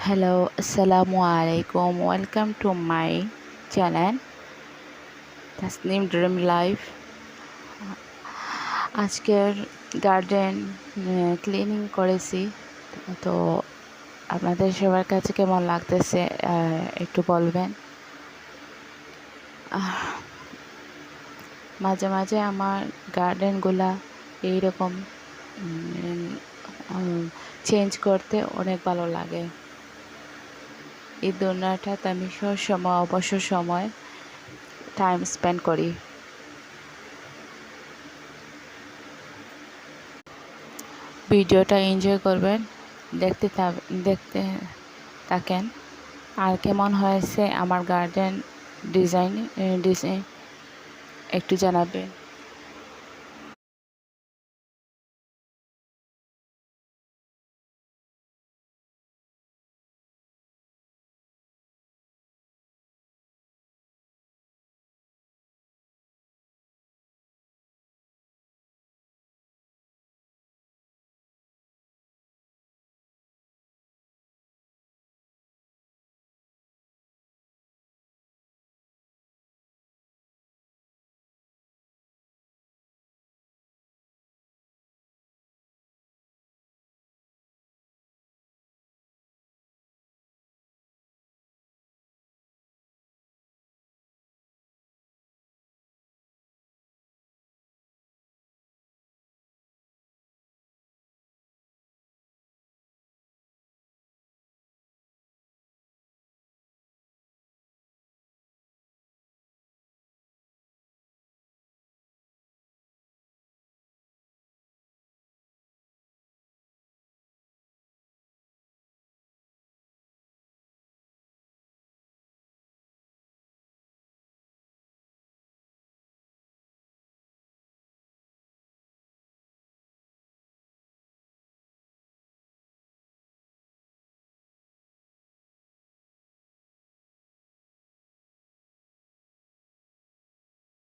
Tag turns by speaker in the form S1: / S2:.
S1: Hello, আসসালামু আলাইকুম। Welcome to my channel Tasnim dream life. আজকের গার্ডেন ক্লিনিং করেছি, তো আপনাদের সবার কাছে কেমন লাগতেছে একটু বলবেন। মাঝে মাঝে আমার গার্ডেনগুলা এইরকম চেঞ্জ করতে অনেক ভালো লাগে। এই দুনিয়াটাতে আমি সবসময় অবসর সময় টাইম স্পেন্ড করি। ভিডিওটা এনজয় করবেন, দেখতে থাকেন। আর কেমন হয়েছে আমার গার্ডেন ডিজাইন একটু জানাবেন।